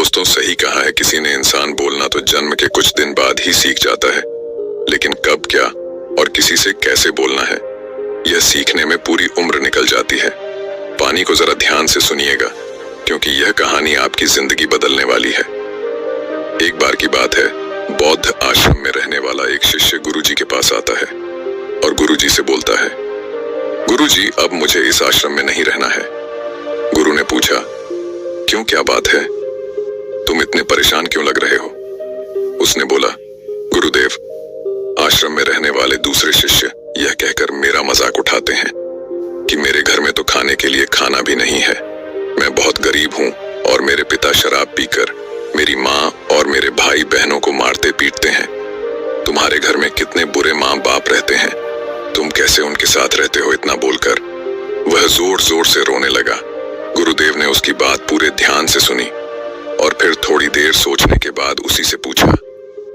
दोस्तों, सही कहा है किसी ने, इंसान बोलना तो जन्म के कुछ दिन बाद ही सीख जाता है, लेकिन कब, क्या और किसी से कैसे बोलना है, यह सीखने में पूरी उम्र निकल जाती है। पानी को जरा ध्यान से सुनिएगा, क्योंकि यह कहानी आपकी जिंदगी बदलने वाली है। एक बार की बात है, बौद्ध आश्रम में रहने वाला एक शिष्य गुरुजी के पास आता है और गुरुजी से बोलता है, गुरुजी, अब मुझे इस आश्रम में नहीं रहना है। गुरु ने पूछा, क्यों, क्या बात है, तुम इतने परेशान क्यों लग रहे हो? उसने बोला, गुरुदेव, आश्रम में रहने वाले दूसरे शिष्य यह कहकर मेरा मजाक उठाते हैं कि मेरे घर में तो खाने के लिए खाना भी नहीं है। मैं बहुत गरीब हूँ और मेरे पिता शराब पीकर मेरी माँ और मेरे भाई बहनों को मारते पीटते हैं। तुम्हारे घर में कितने बुरे माँ बाप रहते हैं, तुम कैसे उनके साथ रहते हो? इतना बोलकर वह जोर जोर से रोने लगा। गुरुदेव ने उसकी बात पूरे ध्यान से सुनी और फिर थोड़ी देर सोचने के बाद उसी से पूछा,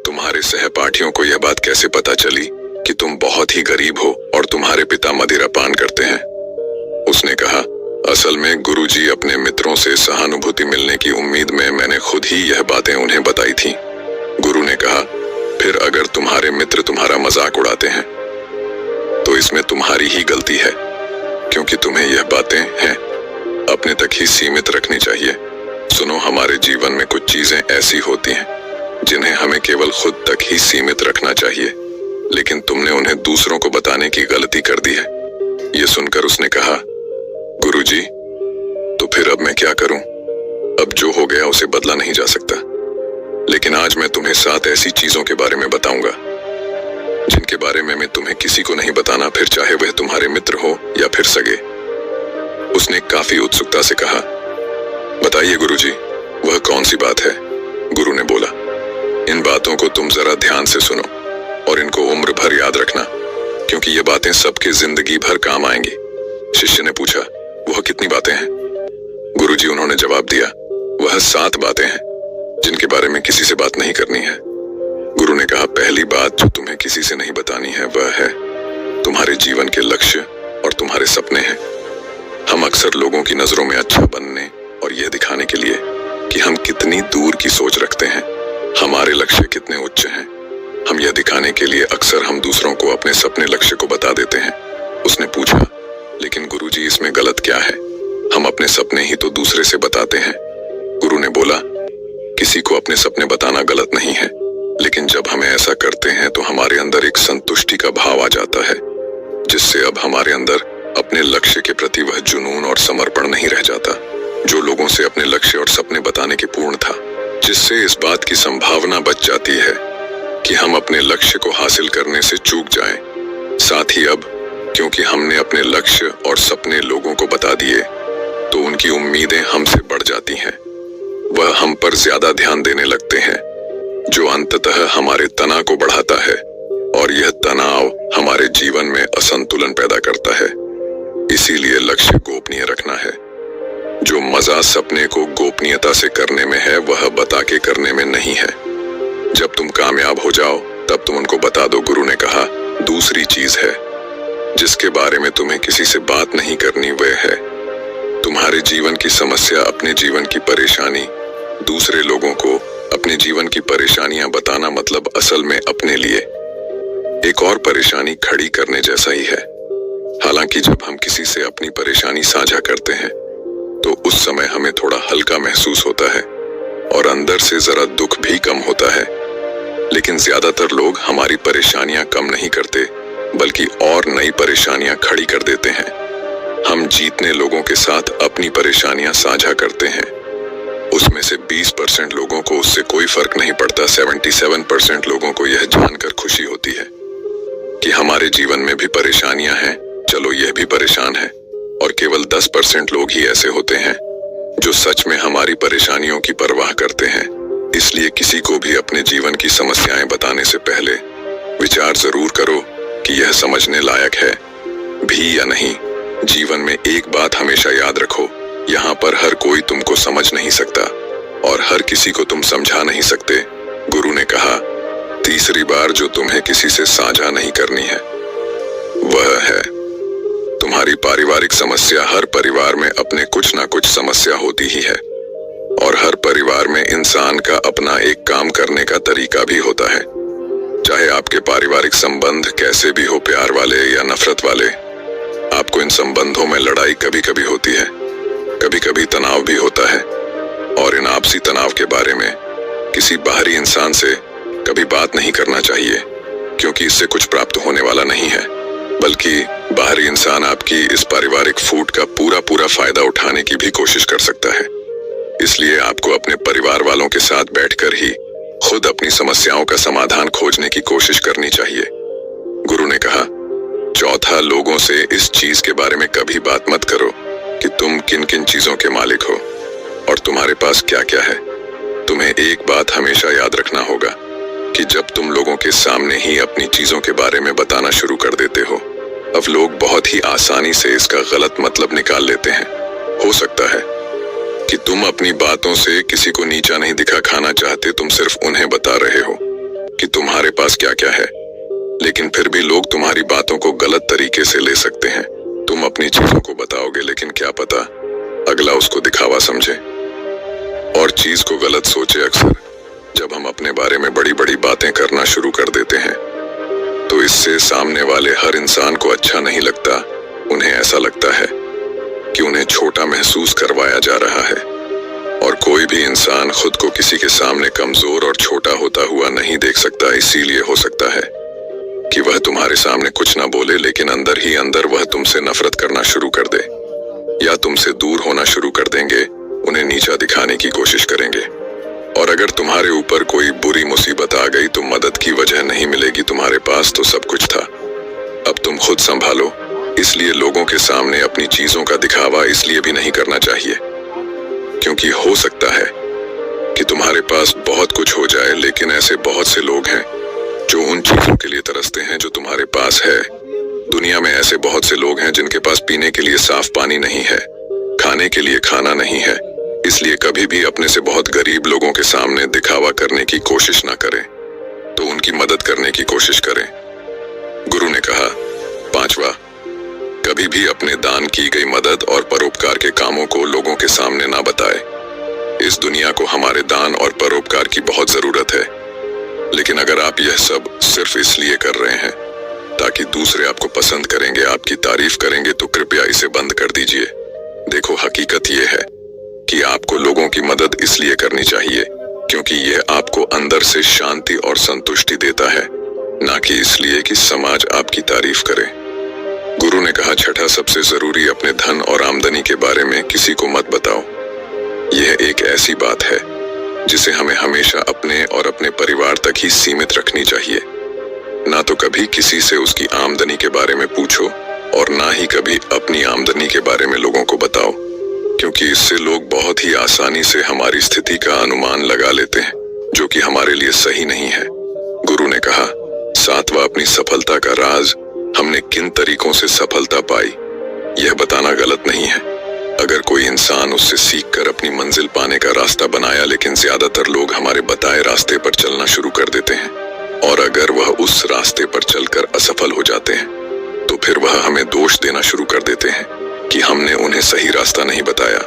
तुम्हारे सहपाठियों को यह बात कैसे पता चली कि तुम बहुत ही गरीब हो और तुम्हारे पिता मदिरा पान करते हैं? उसने कहा, असल में गुरुजी, अपने मित्रों से सहानुभूति मिलने की उम्मीद में मैंने खुद ही यह बातें उन्हें बताई थी। गुरु ने कहा, फिर अगर तुम्हारे मित्र तुम्हारा मजाक उड़ाते हैं तो इसमें तुम्हारी ही गलती है, क्योंकि तुम्हें यह बातें हैं अपने तक ही सीमित रखनी चाहिए। सुनो, हमारे जीवन में कुछ चीजें ऐसी होती हैं जिन्हें हमें केवल खुद तक ही सीमित रखना चाहिए, लेकिन तुमने उन्हें दूसरों को बताने की गलती कर दी है। यह सुनकर उसने कहा, गुरुजी, तो फिर अब मैं क्या करूं? अब जो हो गया उसे बदला नहीं जा सकता, लेकिन आज मैं तुम्हें 7 ऐसी चीजों के बारे में बताऊंगा जिनके बारे में मैं तुम्हें किसी को नहीं बताना, फिर चाहे वह तुम्हारे मित्र हो या फिर सगे। उसने काफी उत्सुकता से कहा, बताइए गुरुजी, वह कौन सी बात है? गुरु ने बोला, इन बातों को तुम जरा ध्यान से सुनो और इनको उम्र भर याद रखना, क्योंकि ये बातें सबके जिंदगी भर काम आएंगी। शिष्य ने पूछा, वह कितनी बातें हैं? गुरुजी, उन्होंने जवाब दिया, वह 7 बातें हैं जिनके बारे में किसी से बात नहीं करनी है। गुरु ने कहा, पहली बात जो तुम्हें किसी से नहीं बतानी है वह है तुम्हारे जीवन के लक्ष्य और तुम्हारे सपने हैं। हम अक्सर लोगों की नजरों में अच्छा बनने और यह दिखाने के लिए कि हम कितनी दूर की सोच रखते हैं, हमारे लक्ष्य कितने उच्च हैं, हम यह दिखाने के लिए अक्सर हम दूसरों को अपने सपने लक्ष्य को बता देते हैं। उसने पूछा, लेकिन गुरुजी, इसमें गलत क्या है? हम अपने सपने ही तो दूसरे से बताते हैं। गुरु ने बोला, किसी को अपने सपने बताना गलत नहीं है, लेकिन जब हम ऐसा करते हैं तो हमारे अंदर एक संतुष्टि का भाव आ जाता है, जिससे अब हमारे अंदर अपने लक्ष्य के प्रति वह जुनून और समर्पण नहीं रह जाता जो लोगों से अपने लक्ष्य और सपने बताने के पूर्ण था, जिससे इस बात की संभावना बच जाती है कि हम अपने लक्ष्य को हासिल करने से चूक जाएं। साथ ही अब क्योंकि हमने अपने लक्ष्य और सपने लोगों को बता दिए, तो उनकी उम्मीदें हमसे बढ़ जाती हैं। वह हम पर ज्यादा ध्यान देने लगते हैं, जो अंततः हमारे तनाव को बढ़ाता है, और यह तनाव हमारे जीवन में असंतुलन पैदा करता है। इसीलिए लक्ष्य गोपनीय रखना है। जो मजा सपने को गोपनीयता से करने में है, वह बता के करने में नहीं है। जब तुम कामयाब हो जाओ तब तुम उनको बता दो। गुरु ने कहा, दूसरी चीज है जिसके बारे में तुम्हें किसी से बात नहीं करनी, वह है तुम्हारे जीवन की समस्या, अपने जीवन की परेशानी। दूसरे लोगों को अपने जीवन की परेशानियां बताना मतलब असल में अपने लिए एक और परेशानी खड़ी करने जैसा ही है। हालांकि जब हम किसी से अपनी परेशानी साझा करते हैं तो उस समय हमें थोड़ा हल्का महसूस होता है और अंदर से जरा दुख भी कम होता है, लेकिन ज्यादातर लोग हमारी परेशानियां कम नहीं करते, बल्कि और नई परेशानियां खड़ी कर देते हैं। हम जीतने लोगों के साथ अपनी परेशानियां साझा करते हैं, उसमें से 20% लोगों को उससे कोई फर्क नहीं पड़ता। 77% लोगों को यह जानकर खुशी होती है कि हमारे जीवन में भी परेशानियां हैं, चलो यह भी परेशान है, और केवल 10% लोग ही ऐसे होते हैं जो सच में हमारी परेशानियों की परवाह करते हैं। इसलिए किसी को भी अपने जीवन की समस्याएं बताने से पहले विचार जरूर करो कि यह समझने लायक है भी या नहीं। जीवन में एक बात हमेशा याद रखो, यहाँ पर हर कोई तुमको समझ नहीं सकता और हर किसी को तुम समझा नहीं सकते। गुरु ने कहा, तीसरी बार जो तुम्हें किसी से साझा नहीं करनी है वह है तुम्हारी पारिवारिक समस्या। हर परिवार में अपने कुछ ना कुछ समस्या होती ही है और हर परिवार में इन इंसान का अपना एक काम करने का तरीका भी होता है। चाहे आपके पारिवारिक संबंध कैसे भी हो, प्यार वाले या नफरत वाले, आपको इन संबंधों में लड़ाई कभी कभी होती है, कभी कभी तनाव भी होता है। और इन आपसी तनाव के बारे में किसी बाहरी इंसान से कभी बात नहीं करना चाहिए, क्योंकि इससे कुछ प्राप्त होने वाला नहीं है, बल्कि बाहरी इंसान आपकी इस पारिवारिक फूट का पूरा फायदा उठाने की भी कोशिश कर सकता है। इसलिए आपको अपने परिवार वालों के साथ बैठकर ही खुद अपनी समस्याओं का समाधान खोजने की कोशिश करनी चाहिए। गुरु ने कहा, चौथा, लोगों से इस चीज के बारे में कभी बात मत करो कि तुम किन किन चीजों के मालिक हो और तुम्हारे पास क्या क्या है। तुम्हें एक बात हमेशा याद रखना होगा कि जब तुम लोगों के सामने ही अपनी चीजों के बारे में बताना शुरू कर देते हो, अब लोग बहुत ही आसानी से इसका गलत मतलब निकाल लेते हैं। हो सकता है कि तुम अपनी बातों से किसी को नीचा नहीं दिखा खाना चाहते, तुम सिर्फ उन्हें बता रहे हो कि तुम्हारे पास क्या क्या है, लेकिन फिर भी लोग तुम्हारी बातों को गलत तरीके से ले सकते हैं। तुम अपनी चीजों को बताओगे, लेकिन क्या पता अगला उसको दिखावा समझे और चीज को गलत सोचे। अक्सर जब हम अपने बारे में बड़ी बड़ी बातें करना शुरू कर देते हैं, तो इससे सामने वाले हर इंसान को अच्छा नहीं लगता। उन्हें ऐसा लगता है कि उन्हें छोटा महसूस करवाया जा रहा है। और कोई भी इंसान खुद को किसी के सामने कमजोर और छोटा होता हुआ नहीं देख सकता। इसीलिए हो सकता है कि वह तुम्हारे सामने कुछ ना बोले, लेकिन अंदर ही अंदर वह तुमसे नफरत करना शुरू कर दे या तुमसे दूर होना शुरू कर देंगे, उन्हें नीचा दिखाने की कोशिश करेंगे। और अगर तुम्हारे ऊपर कोई बुरी मुसीबत आ गई तो मदद की वजह नहीं मिलेगी, तुम्हारे पास तो सब कुछ था। अब तुम खुद संभालो। इसलिए लोगों के सामने अपनी चीजों का दिखावा इसलिए भी नहीं करना चाहिए क्योंकि हो सकता है कि तुम्हारे पास बहुत कुछ हो जाए, लेकिन ऐसे बहुत से लोग हैं जो उन चीजों के लिए तरसते हैं जो तुम्हारे पास है। दुनिया में ऐसे बहुत से लोग हैं जिनके पास पीने के लिए साफ पानी नहीं है, खाने के लिए खाना नहीं है। इसलिए कभी भी अपने से बहुत गरीब लोगों के सामने दिखावा करने की कोशिश ना करें, तो उनकी मदद करने की कोशिश करें। गुरु ने कहा, पांचवा, कभी भी अपने दान की गई मदद और परोपकार के कामों को लोगों के सामने ना बताए। इस दुनिया को हमारे दान और परोपकार की बहुत जरूरत है, लेकिन अगर आप यह सब सिर्फ इसलिए कर रहे हैं ताकि दूसरे आपको पसंद करेंगे, आपकी तारीफ करेंगे, तो कृपया इसे बंद कर दीजिए। देखो, हकीकत यह है कि आपको लोगों की मदद इसलिए करनी चाहिए क्योंकि यह आपको अंदर से शांति और संतुष्टि देता है, ना कि इसलिए कि समाज आपकी तारीफ करे। गुरु ने कहा, छठा, सबसे जरूरी, अपने धन और आमदनी के बारे में किसी को मत बताओ। यह एक ऐसी बात है जिसे हमें हमेशा अपने और अपने परिवार तक ही सीमित रखनी चाहिए। ना तो कभी किसी से उसकी आमदनी के बारे में पूछो और ना ही कभी अपनी आमदनी के बारे में लोगों को बताओ, क्योंकि इससे लोग बहुत ही आसानी से हमारी स्थिति का अनुमान लगा लेते हैं, जो कि हमारे लिए सही नहीं है। गुरु ने कहा, सातवां, अपनी सफलता का राज, हमने किन तरीकों से सफलता पाई यह बताना गलत नहीं है। अगर कोई इंसान उससे सीखकर अपनी मंजिल पाने का रास्ता बनाया, लेकिन ज्यादातर लोग हमारे बताए रास्ते पर चलना शुरू कर देते हैं, और अगर वह उस रास्ते पर चलकर असफल हो जाते हैं तो फिर वह हमें दोष देना शुरू कर देते हैं कि हमने उन्हें सही रास्ता नहीं बताया,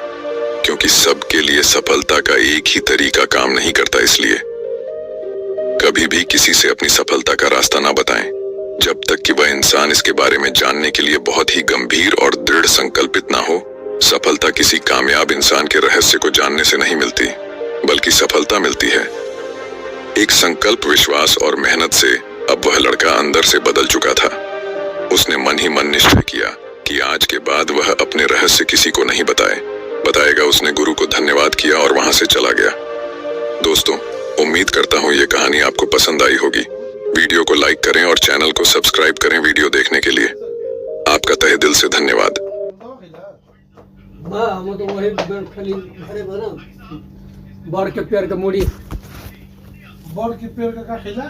क्योंकि सबके लिए सफलता का एक ही तरीका काम नहीं करता। इसलिए कभी भी किसी से अपनी सफलता का रास्ता ना बताएं जब तक कि वह इंसान इसके बारे में जानने के लिए बहुत ही गंभीर और दृढ़ संकल्पित ना हो। सफलता किसी कामयाब इंसान के रहस्य को जानने से नहीं मिलती, बल्कि सफलता मिलती है एक संकल्प, विश्वास और मेहनत से। अब वह लड़का अंदर से बदल चुका था। उसने मन ही मन निश्चय किया कि आज के बाद वह अपने रहस्य किसी को नहीं बताएगा। उसने गुरु को धन्यवाद किया और वहां से चला गया। दोस्तों, उम्मीद करता हूँ ये कहानी आपको पसंद आई होगी। वीडियो को लाइक करें और चैनल को सब्सक्राइब करें वीडियो देखने के लिए। आपका तहे दिल से धन्यवाद। बड़ के पेड़ का मुड़ी, बड़ के पेड़ का खिला